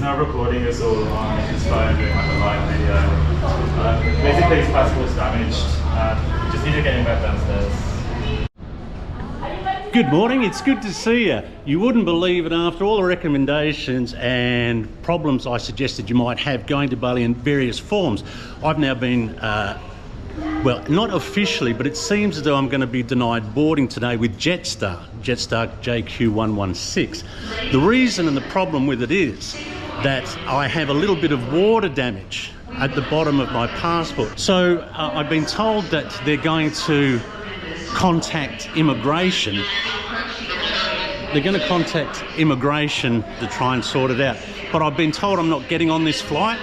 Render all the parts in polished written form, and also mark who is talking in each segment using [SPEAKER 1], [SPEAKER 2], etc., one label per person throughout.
[SPEAKER 1] Now recording is all on his phone doing like a live video. Basically his passport's damaged. Just need to get him back downstairs.
[SPEAKER 2] Good morning, it's good to see you. You wouldn't believe it, after all the recommendations and problems I suggested you might have going to Bali in various forms, I've now been, well, not officially, but it seems as though I'm going to be denied boarding today with Jetstar JQ116. The reason and the problem with it is that I have a little bit of water damage at the bottom of my passport. So I've been told that they're going to contact immigration. They're going to contact immigration to try and sort it out. But I've been told I'm not getting on this flight.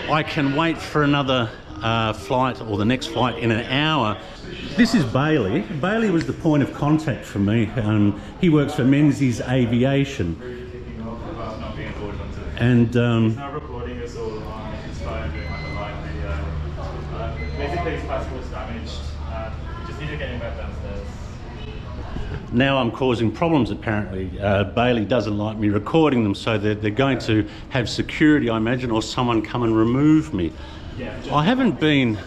[SPEAKER 2] I can wait for another flight, or the next flight, in an hour. This is Bailey. Bailey was the point of contact for me. He works for Menzies Aviation. And
[SPEAKER 1] He's now recording us all on his phone doing like a live video. Basically his passport's damaged. Just need to get him back downstairs.
[SPEAKER 2] now I'm causing problems apparently. Bailey doesn't like me recording them, so they're going to have security, I imagine, or someone come and remove me. I haven't been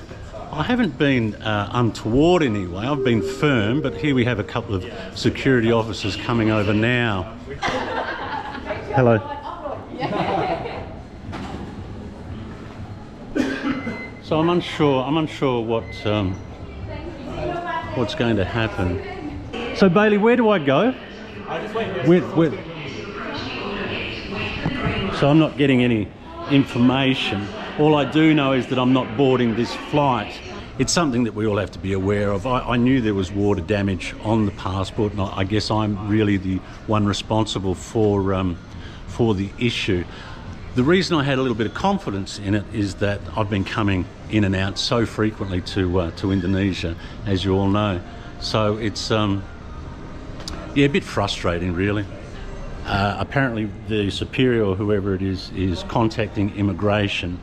[SPEAKER 2] untoward in any way. I've been firm, but here we have a couple of security officers coming over now. Hello. So I'm unsure what's going to happen. So Bailey, where do I go? With so I'm not getting any information. All I do know is that I'm not boarding this flight. It's something that we all have to be aware of. I knew there was water damage on the passport, and I guess I'm really the one responsible for the issue. The reason I had a little bit of confidence in it is that I've been coming in and out so frequently to Indonesia, as you all know. So it's yeah, a bit frustrating, really. Apparently the superior, or whoever it is contacting immigration,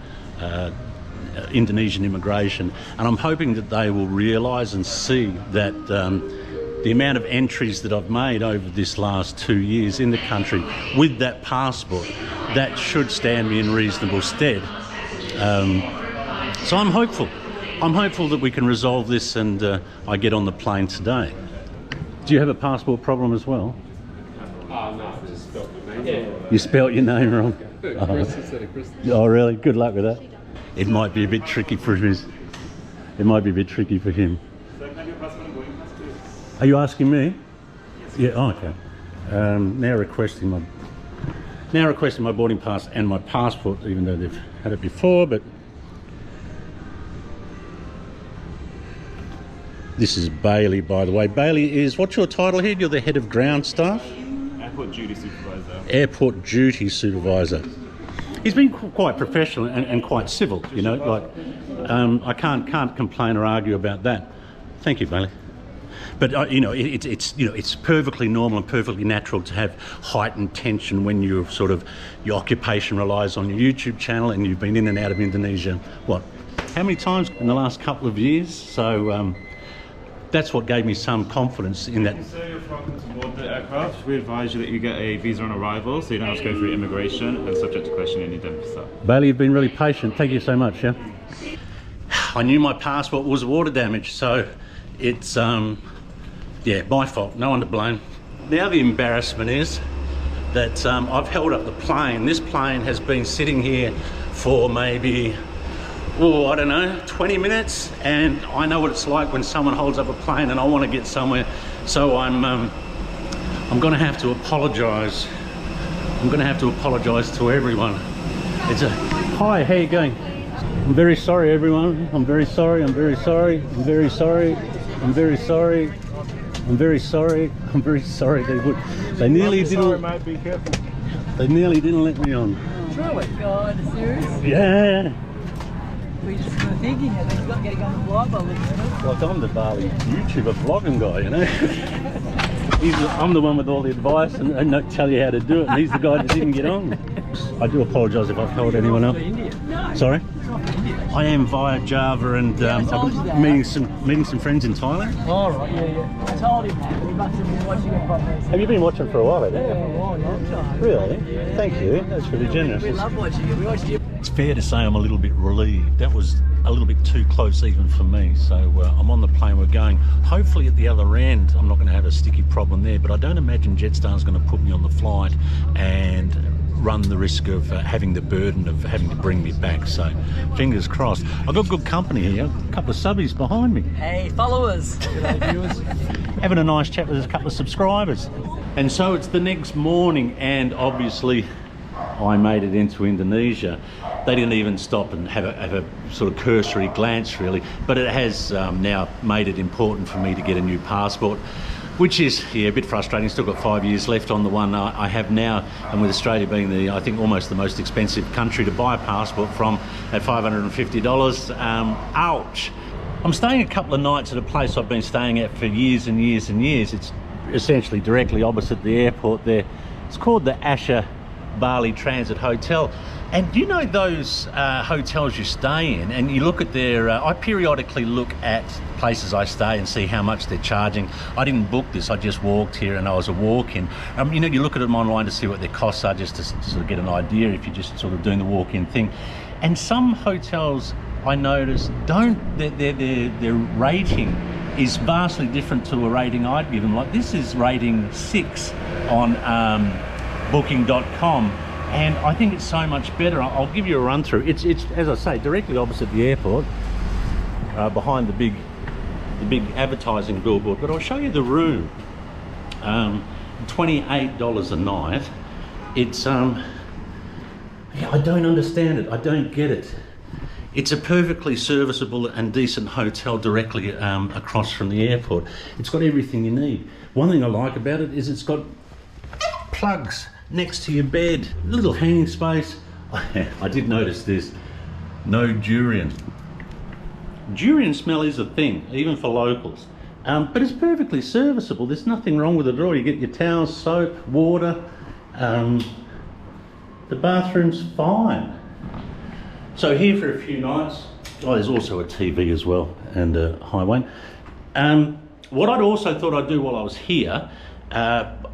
[SPEAKER 2] Indonesian immigration, and I'm hoping that they will realise and see that the amount of entries that I've made over this last 2 years in the country with that passport, that should stand me in reasonable stead. So I'm hopeful that we can resolve this, and I get on the plane today. Do you have a passport problem as well?
[SPEAKER 3] No, I just spelled my name wrong.
[SPEAKER 2] You spelt your name wrong?
[SPEAKER 3] Chris instead of Chris.
[SPEAKER 2] Oh really? Good luck with that. It might be a bit tricky for him. It might be a bit tricky for him. Are you asking me? Yes. Yeah. Oh, okay. Now requesting my boarding pass and my passport, even though they've had it before. But this is Bailey, by the way. Bailey is, what's your title here? You're the head of ground staff?
[SPEAKER 1] Airport duty supervisor.
[SPEAKER 2] Airport duty supervisor. He's been quite professional and quite civil, you know. Like, I can't complain or argue about that. Thank you, Bailey. But you know, it's perfectly normal and perfectly natural to have heightened tension when you're your occupation relies on your YouTube channel, and you've been in and out of Indonesia, what, how many times in the last couple of years? So that's what gave me some confidence in that.
[SPEAKER 1] So you're welcome to board the aircraft. We advise you that you get a visa on arrival, so you don't have to go through immigration, and subject to question any dempster.
[SPEAKER 2] Bailey, you've been really patient. Thank you so much. Yeah. I knew my passport was water damaged, so it's yeah, my fault. No one to blame. Now the embarrassment is that I've held up the plane. This plane has been sitting here for maybe, oh, I don't know, 20 minutes, and I know what it's like when someone holds up a plane and I want to get somewhere. So I'm going to have to apologise. I'm going to have to apologise to everyone. It's a, hi, how you going? I'm very sorry, everyone. I'm very sorry. I'm very sorry. I'm very sorry. I'm very sorry. I'm very sorry. I'm very sorry. They nearly didn't.
[SPEAKER 1] Mate, be careful.
[SPEAKER 2] They nearly didn't let me on.
[SPEAKER 4] Really? God, serious?
[SPEAKER 2] Yeah.
[SPEAKER 4] We just were thinking that he's got getting on the blog by looking at it.
[SPEAKER 2] Like, I'm the Bali YouTuber vlogging guy, you know. I'm the one with all the advice and don't tell you how to do it, and he's the guy that didn't get on. I do apologise if I've held anyone up.
[SPEAKER 4] India. No.
[SPEAKER 2] Sorry?
[SPEAKER 4] It's not for India.
[SPEAKER 2] I am via Java, and
[SPEAKER 4] I told you that.
[SPEAKER 2] meeting some friends in Thailand.
[SPEAKER 4] Oh, right, yeah. I told him that, but he must have been watching it from there.
[SPEAKER 2] Have you been watching for a while, haven't you?
[SPEAKER 4] Yeah, for a while, long time.
[SPEAKER 2] Really? Thank you. That's really generous.
[SPEAKER 4] We love watching it. We watched it.
[SPEAKER 2] It's fair to say I'm a little bit relieved. That was a little bit too close even for me. So I'm on the plane, we're going. Hopefully at the other end, I'm not going to have a sticky problem there, but I don't imagine Jetstar's going to put me on the flight and run the risk of having the burden of having to bring me back. So fingers crossed. I've got good company here. A couple of subbies behind me.
[SPEAKER 4] Hey, followers. G'day, viewers.
[SPEAKER 2] Having a nice chat with a couple of subscribers. And so it's the next morning, and obviously I made it into Indonesia. They didn't even stop and have a sort of cursory glance really, but it has now made it important for me to get a new passport, which is, yeah, a bit frustrating. Still got 5 years left on the one I have now, and with Australia being I think almost the most expensive country to buy a passport from at $550, ouch. I'm staying a couple of nights at a place I've been staying at for years and years and years. It's essentially directly opposite the airport there. It's called the Bali Transit Hotel. And do you know those hotels you stay in, and you look at their, I periodically look at places I stay and see how much they're charging. I didn't book this, I just walked here and I was a walk-in. You know, you look at them online to see what their costs are, just to sort of get an idea if you're just sort of doing the walk-in thing. And some hotels I noticed their rating is vastly different to a rating I'd given. Like this is rating 6 on boarding.com. And I think it's so much better. I'll give you a run through. It's as I say, directly opposite the airport, behind the big advertising billboard. But I'll show you the room. $28 a night. It's yeah, I don't understand it. I don't get it. It's a perfectly serviceable and decent hotel directly across from the airport. It's got everything you need. One thing I like about it is it's got plugs next to your bed, a little hanging space. I did notice this, no durian. Durian smell is a thing, even for locals, but it's perfectly serviceable. There's nothing wrong with it at all. You get your towels, soap, water. The bathroom's fine. So here for a few nights. Oh, there's also a TV as well, and a highway. What I'd also thought I'd do while I was here,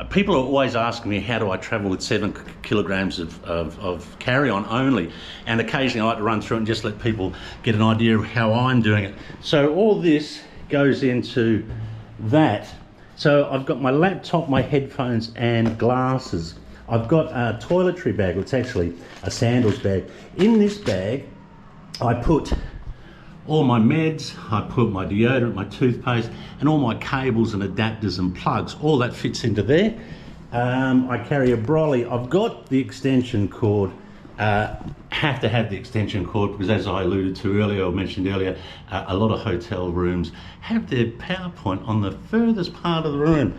[SPEAKER 2] people are always asking me how do I travel with 7 kilograms of carry-on only, and occasionally I like to run through it and just let people get an idea of how I'm doing it. So all this goes into that. So I've got my laptop, my headphones and glasses. I've got a toiletry bag, it's actually a sandals bag. In this bag I put all my meds, I put my deodorant, my toothpaste, and all my cables and adapters and plugs. All that fits into there. I carry a brolly. I've got the extension cord. Have to have the extension cord because, as I alluded to earlier, or mentioned earlier, a lot of hotel rooms have their PowerPoint on the furthest part of the room.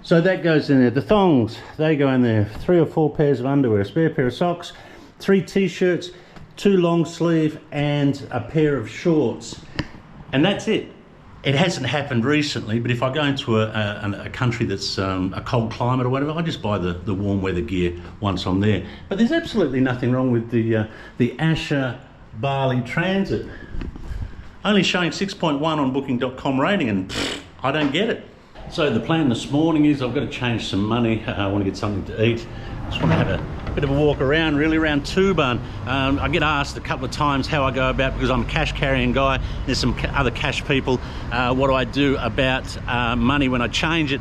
[SPEAKER 2] So that goes in there. The thongs, they go in there. 3 or 4 pairs of underwear, a spare pair of socks, 3 t-shirts, 2 long sleeve and a pair of shorts, and that's it. It hasn't happened recently, but if I go into a country that's a cold climate or whatever, I just buy the warm weather gear once I'm there. But there's absolutely nothing wrong with the Bali Transit. Only showing 6.1 on booking.com rating, and I don't get it. So the plan this morning is I've got to change some money. I want to get something to eat. I just want to have a bit of a walk around, really around Tuban. I get asked a couple of times how I go about, because I'm a cash carrying guy. There's some other cash people. What do I do about money when I change it?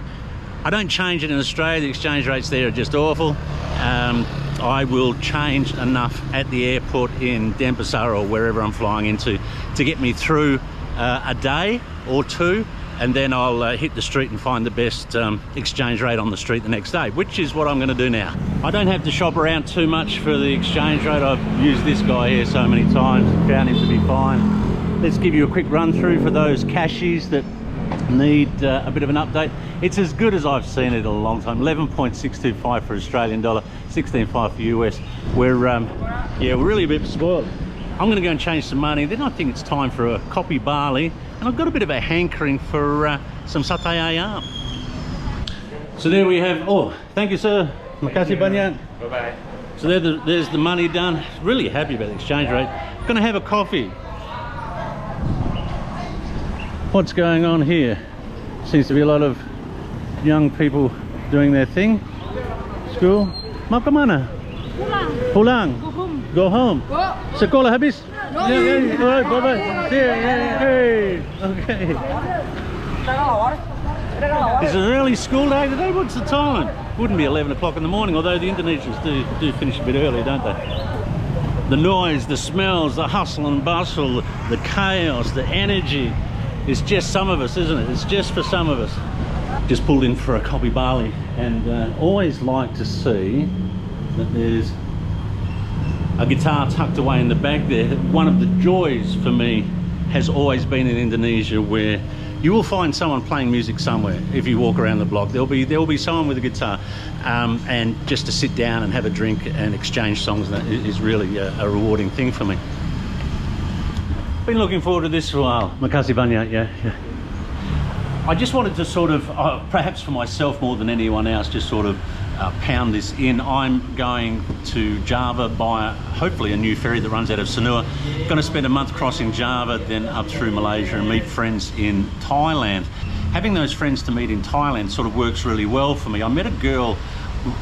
[SPEAKER 2] I don't change it in Australia. The exchange rates there are just awful. I will change enough at the airport in Denpasar or wherever I'm flying into to get me through a day or two, and then I'll hit the street and find the best exchange rate on the street the next day, which is what I'm going to do now. I don't have to shop around too much for the exchange rate. I've used this guy here so many times and found him to be fine. Let's give you a quick run through for those cashies that need a bit of an update. It's as good as I've seen it in a long time. 11.625 for Australian dollar, 16.5 for US. We're yeah, we're really a bit spoiled. I'm going to go and change some money. Then I think it's time for a kopi Bali, and I've got a bit of a hankering for some satay ayam. So there we have. Oh, thank you, sir. Makasih banyak.
[SPEAKER 1] Bye bye.
[SPEAKER 2] So there's the money done. Really happy about the exchange rate. Going to have a coffee. What's going on here? Seems to be a lot of young people doing their thing. School. Mau kemana? Pulang. Go home. Sekolah habis? Yeah. All right, bye-bye. Yeah. Hey. Okay. It's an early school day today. What's the time? Wouldn't be 11 o'clock in the morning, although the Indonesians do finish a bit early, don't they? The noise, the smells, the hustle and bustle, the chaos, the energy. It's just some of us, isn't it? It's just for some of us. Just pulled in for a coffee Bali, and always like to see that there's a guitar tucked away in the back there. One of the joys for me has always been in Indonesia, where you will find someone playing music somewhere. If you walk around the block, there will be someone with a guitar, and just to sit down and have a drink and exchange songs, that is really a rewarding thing for me. Been looking forward to this for a while. Makasih banyak, yeah. I just wanted to sort of, perhaps for myself more than anyone else, just sort of pound this in. I'm going to Java by hopefully a new ferry that runs out of Sanur. Going to spend a month crossing Java, then up through Malaysia and meet friends in Thailand. Having those friends to meet in Thailand sort of works really well for me. I met a girl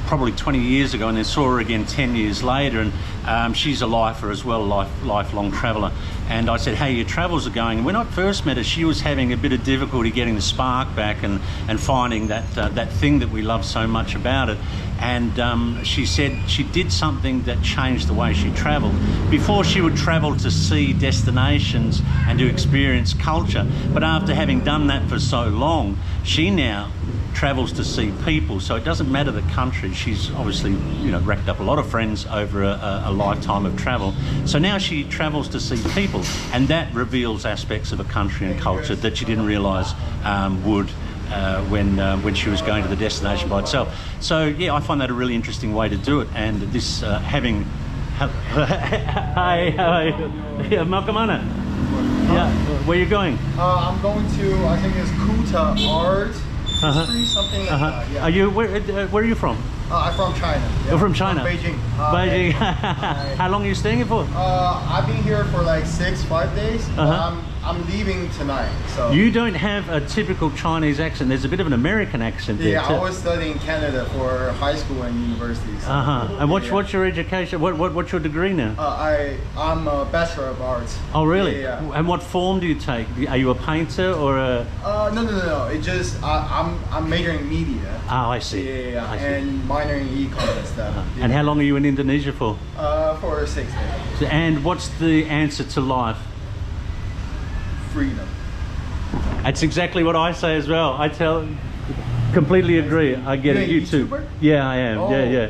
[SPEAKER 2] probably 20 years ago and then saw her again 10 years later, and she's a lifer as well, lifelong traveller. And I said, hey, your travels are going. When I first met her, she was having a bit of difficulty getting the spark back and finding that thing that we love so much about it. And she said she did something that changed the way she travelled. Before, she would travel to see destinations and to experience culture, but after having done that for so long, she now travels to see people. So it doesn't matter the country. She's obviously, you know, racked up a lot of friends over a lifetime of travel. So now she travels to see people, and that reveals aspects of a country and culture that she didn't realise would when she was going to the destination by itself. So yeah, I find that a really interesting way to do it. And this having hi, yeah, mau kemana? Yeah, where are you going?
[SPEAKER 5] I'm going to, I think it's Kuta Art History, something like that. Yeah.
[SPEAKER 2] Are you where are you from?
[SPEAKER 5] I'm from China. Yeah.
[SPEAKER 2] You're from China?
[SPEAKER 5] From Beijing.
[SPEAKER 2] Beijing. How long are you staying here for?
[SPEAKER 5] I've been here for like 5 days. I'm leaving tonight. So
[SPEAKER 2] you don't have a typical Chinese accent. There's a bit of an American accent there.
[SPEAKER 5] Yeah, I was studying in Canada for high school and university. So
[SPEAKER 2] And what's your education? What's your degree now?
[SPEAKER 5] I'm a Bachelor of Arts.
[SPEAKER 2] Oh really?
[SPEAKER 5] Yeah.
[SPEAKER 2] And what form do you take? Are you a painter or a?
[SPEAKER 5] No. It just I'm majoring in media.
[SPEAKER 2] Oh, I see.
[SPEAKER 5] Yeah.
[SPEAKER 2] I see.
[SPEAKER 5] And minoring in econ and stuff.
[SPEAKER 2] And how long are you in Indonesia for?
[SPEAKER 5] For 6 days.
[SPEAKER 2] And what's the answer to life?
[SPEAKER 5] Freedom.
[SPEAKER 2] That's exactly what I say as well. Completely agree. I get it. You too.
[SPEAKER 5] YouTuber?
[SPEAKER 2] Yeah, I am.
[SPEAKER 5] Oh,
[SPEAKER 2] yeah.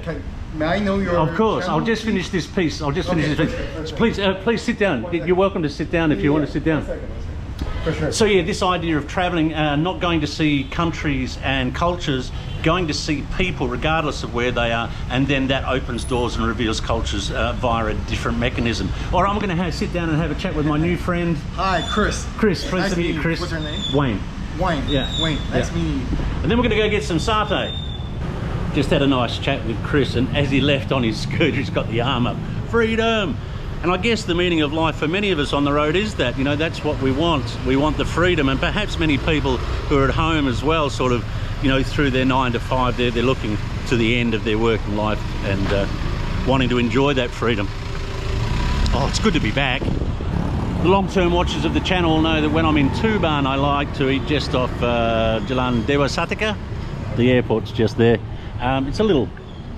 [SPEAKER 5] May I know your
[SPEAKER 2] Of course.
[SPEAKER 5] channel,
[SPEAKER 2] I'll just finish this piece. Please sit down. You're welcome to sit down if you want to sit down.
[SPEAKER 5] For sure.
[SPEAKER 2] So yeah, this idea of traveling, not going to see countries and cultures, going to see people regardless of where they are, and then that opens doors and reveals cultures via a different mechanism. All right, I'm going to sit down and have a chat with my new friend.
[SPEAKER 5] Hi, Chris.
[SPEAKER 2] Chris, pleased to meet you, Chris.
[SPEAKER 5] What's your name?
[SPEAKER 2] Wayne.
[SPEAKER 5] Wayne.
[SPEAKER 2] Yeah.
[SPEAKER 5] Wayne. Nice meeting you.
[SPEAKER 2] And then we're going to go get some satay. Just had a nice chat with Chris, and as he left on his scooter, he's got the arm up. Freedom! And I guess the meaning of life for many of us on the road is that, you know, that's what we want. We want the freedom, and perhaps many people who are at home as well, sort of, you know, through their 9 to 5, they're looking to the end of their working life and wanting to enjoy that freedom. Oh, it's good to be back. The long-term watchers of the channel know that when I'm in Tuban, I like to eat just off Jalan Dewa Satika. The airport's just there. It's a little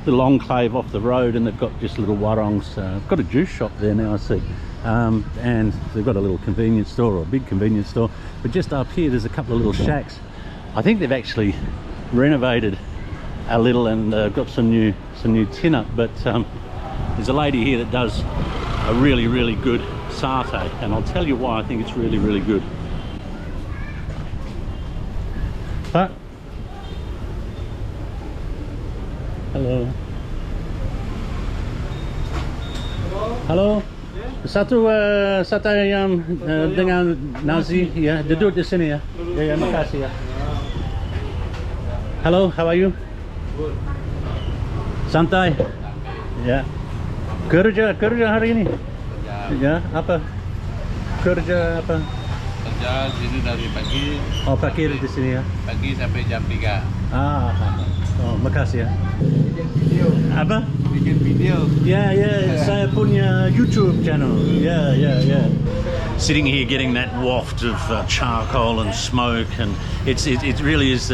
[SPEAKER 2] enclave off the road, and they've got just little warongs. Got a juice shop there now, I see. And they've got a little convenience store, or a big convenience store. But just up here, there's a couple of little shacks. I think they've actually renovated a little and got some new tin up. But there's a lady here that does a really good satay, and I'll tell you why I think it's really good. Huh? Halo. Halo. Satu satay ayam dengan nasi ya. Duduk di sini ya. Ya, makasih ya. Hello, how are you? Good. Santai. Ya. Kerja hari ini? Ya, apa? Kerja apa?
[SPEAKER 3] kerja sini dari pagi.
[SPEAKER 2] Oh, parkir di sini ya.
[SPEAKER 3] Pagi sampai jam 3.
[SPEAKER 2] Oh, makasih ya. Apa?
[SPEAKER 3] Bikin video.
[SPEAKER 2] Yeah, saya punya YouTube channel. Yeah. Sitting here getting that waft of charcoal and smoke, and it really is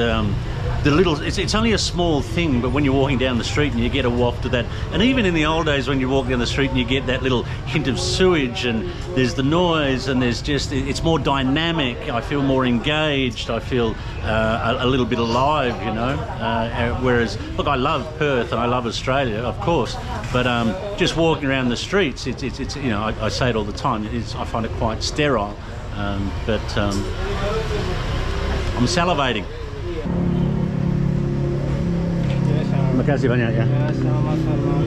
[SPEAKER 2] it's only a small thing, but when you're walking down the street and you get a waft of that, and even in the old days when you walk down the street and you get that little hint of sewage, and there's the noise, and there's just, it's more dynamic. I feel more engaged. I feel a little bit alive, you know. Whereas, look, I love Perth and I love Australia, of course, but just walking around the streets, it's you know, I say it all the time. I find it quite sterile, but I'm salivating. Makasih banyak ya.
[SPEAKER 5] Sama-sama.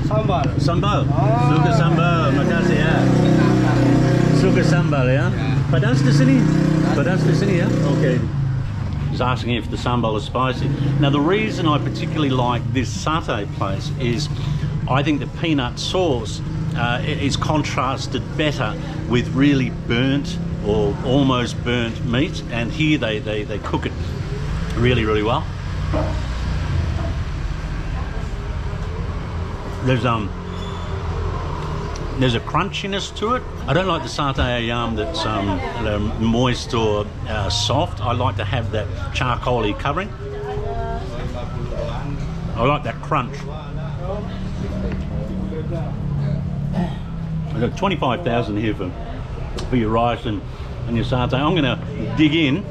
[SPEAKER 5] Sambal.
[SPEAKER 2] Sambal. Suka sambal. Makasih ya. Suka sambal ya. Pedas di sini. Pedas di sini ya. Okay. He's asking if the sambal is spicy. Now the reason I particularly like this satay place is I think the peanut sauce is contrasted better with really burnt or almost burnt meat, and here they cook it really well. There's a crunchiness to it. I don't like the satay ayam that's moist or soft. I like to have that charcoaly covering. I like that crunch. I've got 25,000 here for your rice and your satay. I'm going to dig in.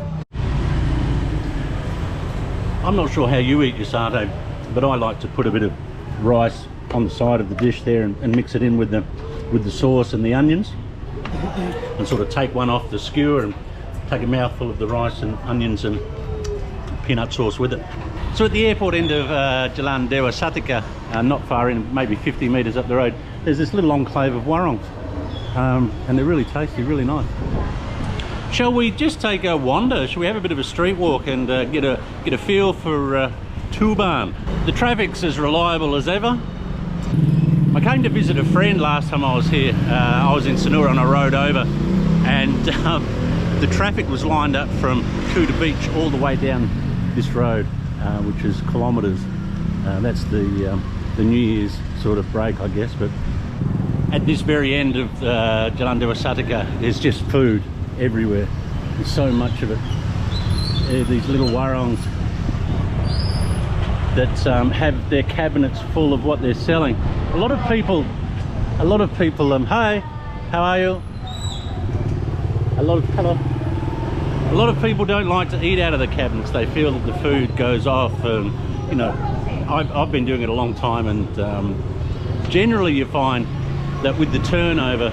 [SPEAKER 2] I'm not sure how you eat your satay, but I like to put a bit of rice on the side of the dish there and mix it in with the sauce and the onions, and sort of take one off the skewer and take a mouthful of the rice and onions and peanut sauce with it. So at the airport end of Jalan-Dewa Satika, not far in, maybe 50 metres up the road, there's this little enclave of warongs, and they're really tasty, really nice. Shall we just take a wander? Shall we have a bit of a street walk and get a feel for Tuban? The traffic's as reliable as ever. I came to visit a friend last time I was here. I was in Sanura and I rode over, and the traffic was lined up from Kuta Beach all the way down this road, which is kilometres. That's the New Year's sort of break, I guess. But at this very end of Jalan-Dewa Satika, there's just food everywhere. There's so much of it. These little warongs that have their cabinets full of what they're selling. A lot of people, hi, how are you? Hello. A lot of people don't like to eat out of the cabinets. They feel that the food goes off. You know, I've been doing it a long time, and generally you find that with the turnover,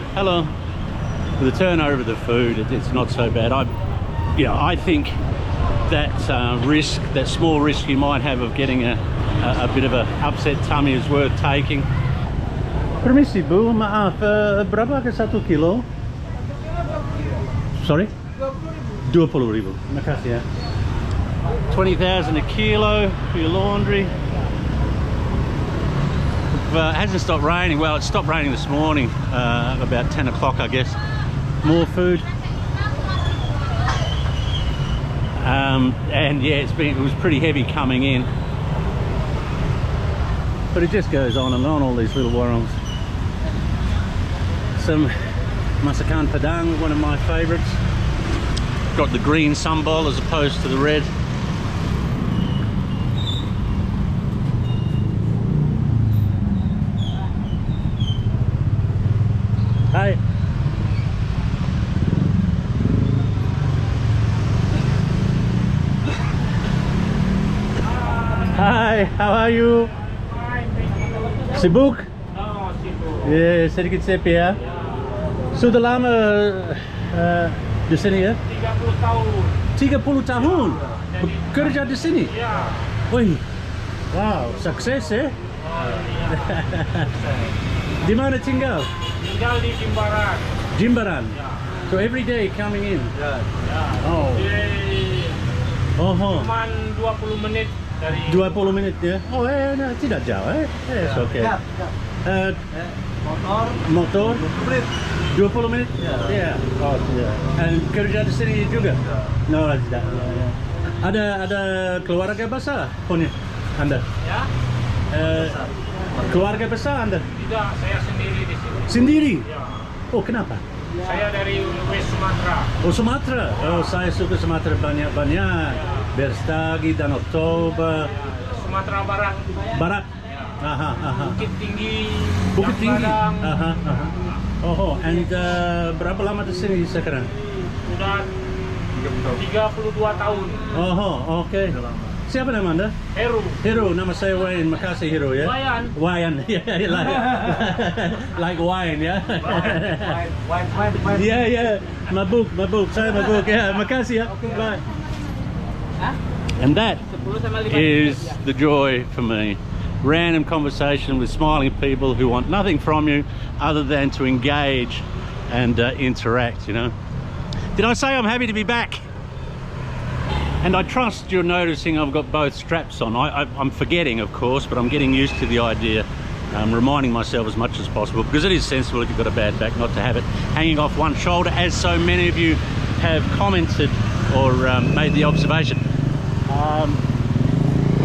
[SPEAKER 2] with the turnover of the food, it's not so bad. I think that that small risk you might have of getting a bit of a upset tummy is worth taking. Permisi Bu, maaf, berapa ke 1 kilo? Sorry? 20.000. Makasih ya. 20,000 a kilo for your laundry. It hasn't stopped raining. Well, it stopped raining this morning, about 10 o'clock, I guess. More food. And yeah, it was pretty heavy coming in, but it just goes on and on, all these little warongs. Some masakan padang, one of my favorites. Got the green sambal as opposed to the red. Hey. Hi, how are you? Sibuk?
[SPEAKER 6] Oh, sibuk.
[SPEAKER 2] Ya, sedikit sepi ya. Sudah lama di sini ya?
[SPEAKER 6] 30 tahun.
[SPEAKER 2] 30 tahun? Bekerja di sini?
[SPEAKER 6] Ya.
[SPEAKER 2] Wih, wow, sukses ya? Di mana tinggal?
[SPEAKER 6] Tinggal di Jimbaran.
[SPEAKER 2] Jimbaran?
[SPEAKER 6] Ya.
[SPEAKER 2] So every day coming in?
[SPEAKER 6] Ya.
[SPEAKER 2] Oh.
[SPEAKER 6] Cuman 20 menit dari
[SPEAKER 2] 20 menit ya? Oh, nah, tidak jauh it's okay.
[SPEAKER 5] Motor
[SPEAKER 2] Motor?
[SPEAKER 5] 20 menit.
[SPEAKER 2] 20 menit? Ya. Oh, ya. And kerja di sini juga? No, tidak. Ya. Ada keluarga besar punya Anda?
[SPEAKER 6] Ya?
[SPEAKER 2] Keluarga besar Anda?
[SPEAKER 6] Tidak, saya sendiri di sini.
[SPEAKER 2] Sendiri?
[SPEAKER 6] Ya.
[SPEAKER 2] Oh, kenapa?
[SPEAKER 6] Saya dari West Sumatera.
[SPEAKER 2] Oh, Sumatera. Oh, saya suka Sumatera banyak-banyak. Berstagi dan Oktober.
[SPEAKER 6] Sumatera Barat.
[SPEAKER 2] Barat.
[SPEAKER 6] Ya.
[SPEAKER 2] Aha.
[SPEAKER 6] Bukit Tinggi.
[SPEAKER 2] Bukit Tinggi.
[SPEAKER 6] Padang.
[SPEAKER 2] Aha. Oh, and berapa lama di sini sekarang?
[SPEAKER 6] Udah 32 tahun.
[SPEAKER 2] Oh, oke. Siapa nama Anda?
[SPEAKER 6] Heru.
[SPEAKER 2] Hero, nama saya Wayan. Makasih Hero ya. Wayan. Ya, like wine ya. Ya, mabuk. Saya mabuk ya. Makasih ya. Bye. And that is the joy for me. Random conversation with smiling people who want nothing from you other than to engage and interact, you know. Did I say I'm happy to be back? And I trust you're noticing I've got both straps on. I'm forgetting, of course, but I'm getting used to the idea. I'm reminding myself as much as possible, because it is sensible if you've got a bad back not to have it hanging off one shoulder, as so many of you have commented or made the observation. All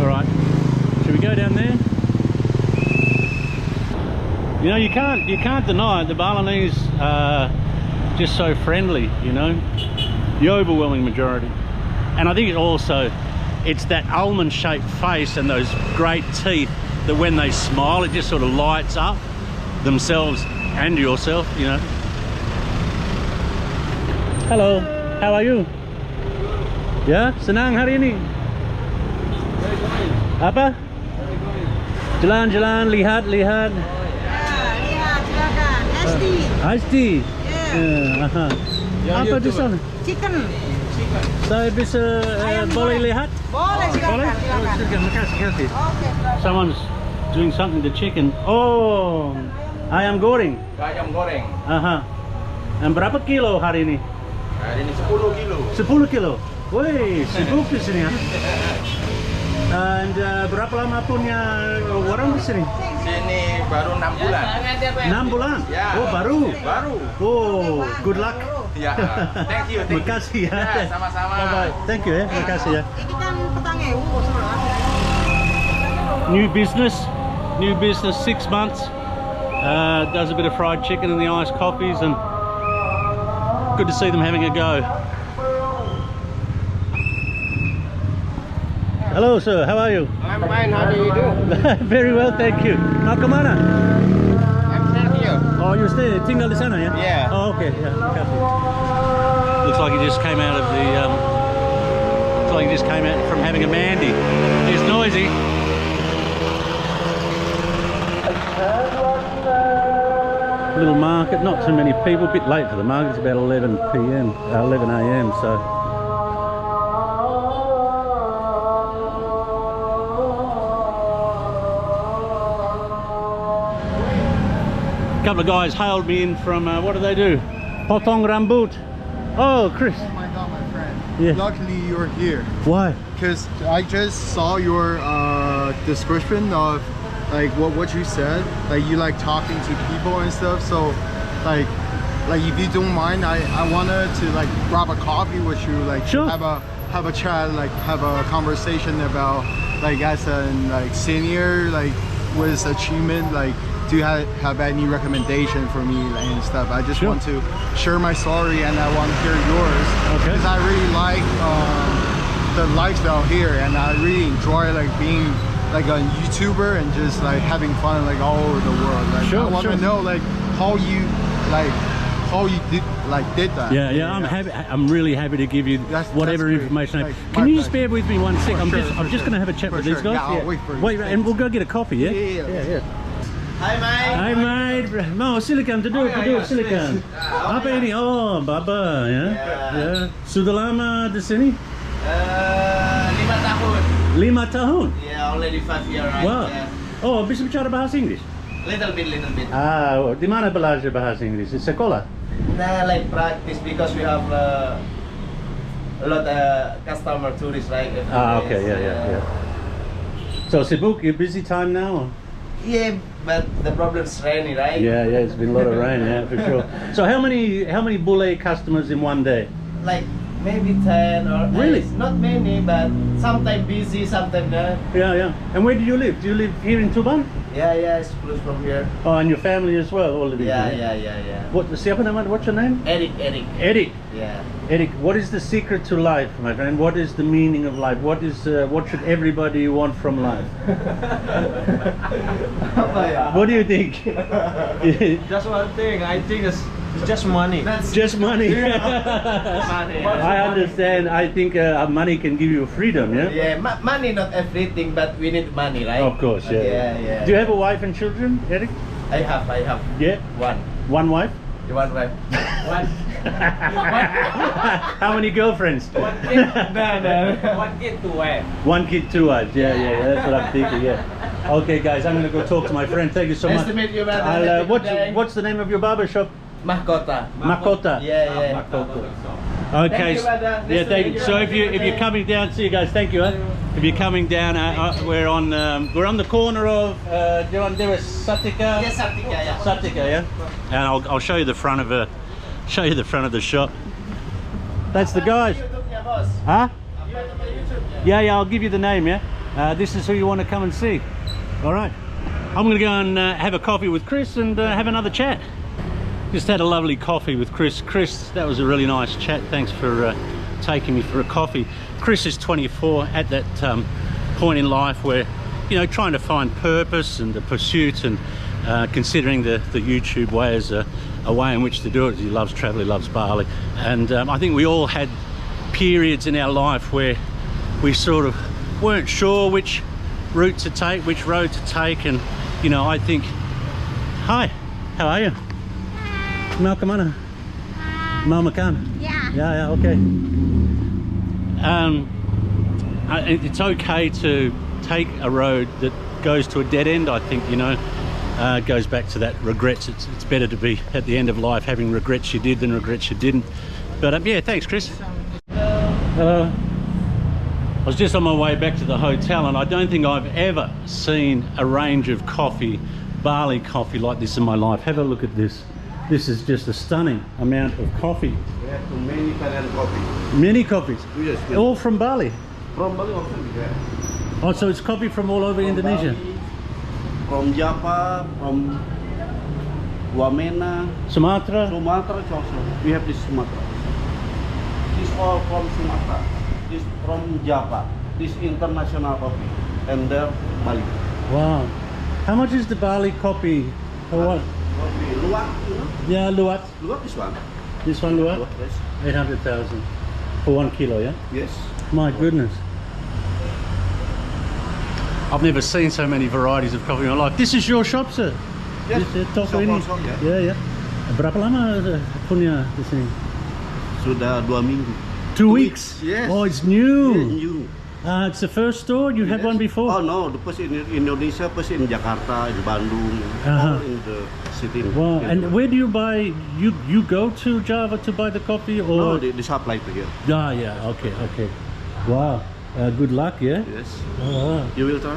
[SPEAKER 2] right, should we go down there? You know, you can't deny it. The Balinese are just so friendly, you know, the overwhelming majority. And I think it's that almond-shaped face and those great teeth that when they smile, it just sort of lights up themselves and yourself, you know. Hello, how are you? Ya, senang hari ini? Apa? Jalan-jalan, lihat.
[SPEAKER 4] Lihat, silakan.
[SPEAKER 2] Iced tea. Apa di sana?
[SPEAKER 4] Chicken.
[SPEAKER 2] Saya bisa boleh lihat?
[SPEAKER 4] Boleh, silakan.
[SPEAKER 2] Makasih.
[SPEAKER 4] Oke.
[SPEAKER 2] Someone's doing something to chicken. Oh, ayam goreng.
[SPEAKER 3] Ayam goreng.
[SPEAKER 2] And berapa kilo hari ini?
[SPEAKER 3] Hari ini 10 kilo.
[SPEAKER 2] 10 kilo. Woi, sibuk di sini ya. And berapa lama punya warung di sini?
[SPEAKER 3] Sini baru 6 bulan.
[SPEAKER 2] 6 bulan?
[SPEAKER 3] Ya.
[SPEAKER 2] Oh, baru?
[SPEAKER 3] Baru.
[SPEAKER 2] Oh, good luck.
[SPEAKER 3] Ya, thank you.
[SPEAKER 2] Makasih ya.
[SPEAKER 3] Ya, sama-sama.
[SPEAKER 2] Bye-bye. Thank you ya, makasih ya.
[SPEAKER 4] Ini kan petangnya.
[SPEAKER 2] New business, 6 months. Does a bit of fried chicken and the iced coffees, and good to see them having a go. Hello sir, how are you?
[SPEAKER 3] I'm fine, how do you do?
[SPEAKER 2] Very well, thank you. Mau kemana?
[SPEAKER 3] I'm here.
[SPEAKER 2] Oh, you stay, tinggal di sana ya?
[SPEAKER 3] Yeah.
[SPEAKER 2] Oh, okay, yeah, makasih. Looks like he just came out of the, looks like he just came out from having a mandy. It's noisy. Little market, not too many people, a bit late for the market, it's about 11 p.m, 11 a.m, so. A couple of guys hailed me in from, what do they do? Potong rambut. Oh, Chris.
[SPEAKER 5] Oh my god, my friend.
[SPEAKER 2] Yeah.
[SPEAKER 5] Luckily you're here.
[SPEAKER 2] Why?
[SPEAKER 5] Because I just saw your description of like what you said. Like you like talking to people and stuff. So like if you don't mind, I wanted to like grab a coffee with you, like
[SPEAKER 2] sure.
[SPEAKER 5] have a chat, like have a conversation about like as a like senior, like with achievement, like do you have any recommendation for me and stuff? I just
[SPEAKER 2] sure.
[SPEAKER 5] want to share my story and I want to hear yours.
[SPEAKER 2] Okay.
[SPEAKER 5] Because I really like the lifestyle here, and I really enjoy like being like a YouTuber and just like having fun like all over the world. Like,
[SPEAKER 2] sure,
[SPEAKER 5] I want to know like how you did that.
[SPEAKER 2] Yeah, I'm happy. I'm really happy to give you whatever
[SPEAKER 5] that's
[SPEAKER 2] information.
[SPEAKER 5] Like,
[SPEAKER 2] Can you just bear with me 1 sec? I'm just
[SPEAKER 5] sure.
[SPEAKER 2] going to have a chat with these guys.
[SPEAKER 5] Yeah, I'll wait for you.
[SPEAKER 2] Wait, and we'll go get a coffee. Yeah.
[SPEAKER 5] Hi, mate.
[SPEAKER 2] Hi mate. Mau silakan duduk, silakan. Apa ini? Oh, Baba ya. Ya. Sudah lama di sini?
[SPEAKER 3] 5 tahun.
[SPEAKER 2] 5 tahun.
[SPEAKER 3] Yeah, already 5 years, right?
[SPEAKER 2] Wow.
[SPEAKER 3] Yeah.
[SPEAKER 2] Oh, bisa bicara bahasa Inggris?
[SPEAKER 3] Little bit.
[SPEAKER 2] Ah, di mana belajar bahasa Inggris? Di sekolah?
[SPEAKER 3] Nah, like practice because we have a lot customer tourists, right?
[SPEAKER 2] Ah, okay, yeah. So sibuk, you busy time now?
[SPEAKER 3] Yeah, but the problem's rainy, right?
[SPEAKER 2] Yeah, yeah, it's been a lot of rain, yeah, for sure. So how many bule customers in one day?
[SPEAKER 3] Like maybe 10 or
[SPEAKER 2] Really?
[SPEAKER 3] not many, but sometimes busy, sometimes not.
[SPEAKER 2] Yeah, yeah. And where do you live? Do you live here in Tuban?
[SPEAKER 3] Yeah, it's close from here.
[SPEAKER 2] Oh, and your family as well, all living
[SPEAKER 3] Yeah,
[SPEAKER 2] here?
[SPEAKER 3] yeah.
[SPEAKER 2] What, siapa nama, what's your name?
[SPEAKER 3] Eric.
[SPEAKER 2] Eric.
[SPEAKER 3] Yeah.
[SPEAKER 2] Eric, what is the secret to life, my friend? What is the meaning of life? What should everybody want from life? What do you think?
[SPEAKER 7] Just one thing, I think it's just money.
[SPEAKER 2] Just money.
[SPEAKER 3] Money.
[SPEAKER 2] I understand. I think money can give you freedom, yeah?
[SPEAKER 3] Yeah, money not everything, but we need money, right?
[SPEAKER 2] Of course, yeah.
[SPEAKER 3] Yeah.
[SPEAKER 2] Do you have a wife and children, Eric?
[SPEAKER 3] I have.
[SPEAKER 2] Yeah?
[SPEAKER 3] One
[SPEAKER 2] wife?
[SPEAKER 3] One wife. One.
[SPEAKER 2] How many girlfriends?
[SPEAKER 6] One kid, two wives.
[SPEAKER 2] One kid, two wives. Yeah, that's what I'm thinking, yeah. Okay, guys, I'm going to go talk to my friend. Thank you so
[SPEAKER 3] Nice
[SPEAKER 2] much.
[SPEAKER 3] to meet you, brother.
[SPEAKER 2] What's the name of your barber shop?
[SPEAKER 3] Mahkota.
[SPEAKER 2] Makota.
[SPEAKER 3] Yeah.
[SPEAKER 2] Okay.
[SPEAKER 3] Thank you, brother. Nice
[SPEAKER 2] Yeah,
[SPEAKER 3] to
[SPEAKER 2] thank
[SPEAKER 3] meet
[SPEAKER 2] you.
[SPEAKER 3] you.
[SPEAKER 2] So
[SPEAKER 3] Have
[SPEAKER 2] if
[SPEAKER 3] a
[SPEAKER 2] you
[SPEAKER 3] good
[SPEAKER 2] if you're
[SPEAKER 3] day.
[SPEAKER 2] coming down, see you guys. Thank you. If you're coming down, we're on the corner of Dewa Satika.
[SPEAKER 3] Yes, Sartika, yeah.
[SPEAKER 2] Satika, yeah. And I'll show you the front of the shop. That's the guys.
[SPEAKER 3] YouTube niya, boss.
[SPEAKER 2] Huh?
[SPEAKER 3] Upload to my YouTube niya.
[SPEAKER 2] Yeah, I'll give you the name, yeah? This is who you want to come and see. All right. I'm going to go and have a coffee with Chris and have another chat. Just had a lovely coffee with Chris. Chris, that was a really nice chat. Thanks for taking me for a coffee. Chris is 24, at that point in life where, you know, trying to find purpose and the pursuit, and considering the YouTube way as a way in which to do it. He loves travel, he loves Bali. And I think we all had periods in our life where we sort of weren't sure which route to take, which road to take. And, you know, I think, hi, how are you? Mau kemana? Mau makan? Yeah, okay. It's okay to take a road that goes to a dead end, I think, you know. It goes back to that regrets. It's better to be at the end of life having regrets you did than regrets you didn't. But yeah, thanks, Chris. Hello. I was just on my way back to the hotel, and I don't think I've ever seen a range of coffee, Bali coffee like this in my life. Have a look at this. This is just a stunning amount of coffee.
[SPEAKER 8] We have many kind of coffee.
[SPEAKER 2] Many coffees.
[SPEAKER 8] Yes.
[SPEAKER 2] All from Bali.
[SPEAKER 8] From Bali also we have.
[SPEAKER 2] Oh, so it's coffee from all over Indonesia.
[SPEAKER 8] Bali, from Java, from Wamena,
[SPEAKER 2] Sumatra.
[SPEAKER 8] Sumatra also. We have this Sumatra. This all from Sumatra. This from Java. This international coffee. And there Bali.
[SPEAKER 2] Wow. How much is the Bali coffee? For what?
[SPEAKER 8] Coffee. Luwak, you know?
[SPEAKER 2] Yeah, luwak.
[SPEAKER 8] Luwak this one.
[SPEAKER 2] This one luwak?
[SPEAKER 8] Luwak, yes.
[SPEAKER 2] 800,000 for 1 kilo, yeah?
[SPEAKER 8] Yes.
[SPEAKER 2] My goodness. I've never seen so many varieties of coffee in my life. This is your shop, sir?
[SPEAKER 8] Yes.
[SPEAKER 2] This, toko
[SPEAKER 8] Shop
[SPEAKER 2] ini?
[SPEAKER 8] also, yeah.
[SPEAKER 2] Yeah. Berapa lama punya di sini?
[SPEAKER 8] Sudah 2 minggu.
[SPEAKER 2] 2 weeks?
[SPEAKER 8] Yes.
[SPEAKER 2] Oh, it's new.
[SPEAKER 8] Yes, new.
[SPEAKER 2] It's the first store? You had
[SPEAKER 8] Yes.
[SPEAKER 2] one before?
[SPEAKER 8] Oh no, the first in Indonesia, first in Jakarta, in Bandung,
[SPEAKER 2] Uh-huh.
[SPEAKER 8] all in the city.
[SPEAKER 2] Wow. And where do you buy? You go to Java to buy the coffee, or?
[SPEAKER 8] No, they supply to here.
[SPEAKER 2] Yeah. Okay. Wow. Good luck, yeah.
[SPEAKER 8] Yes.
[SPEAKER 2] Oh,
[SPEAKER 8] You will try?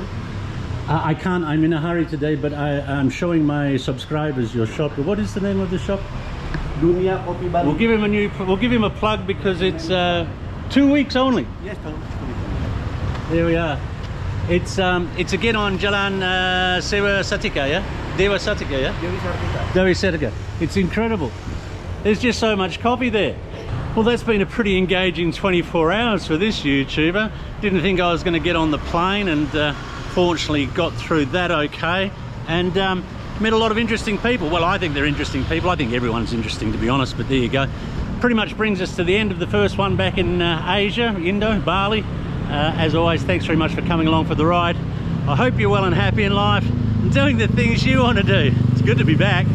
[SPEAKER 2] I can't. I'm in a hurry today, but I'm showing my subscribers your shop. What is the name of the shop?
[SPEAKER 8] Dunia Kopi Bali.
[SPEAKER 2] We'll give him a plug because it's 2 weeks only.
[SPEAKER 8] Yes,
[SPEAKER 2] There we are. It's again on Jalan Dewa Satika, yeah? Dewa Satika, yeah? Dewa Satika. It's incredible. There's just so much coffee there. Well, that's been a pretty engaging 24 hours for this YouTuber. Didn't think I was going to get on the plane, and fortunately got through that okay. And met a lot of interesting people. Well, I think they're interesting people. I think everyone's interesting, to be honest, but there you go. Pretty much brings us to the end of the first one back in Asia, Bali. As always, thanks very much for coming along for the ride. I hope you're well and happy in life and doing the things you want to do. It's good to be back.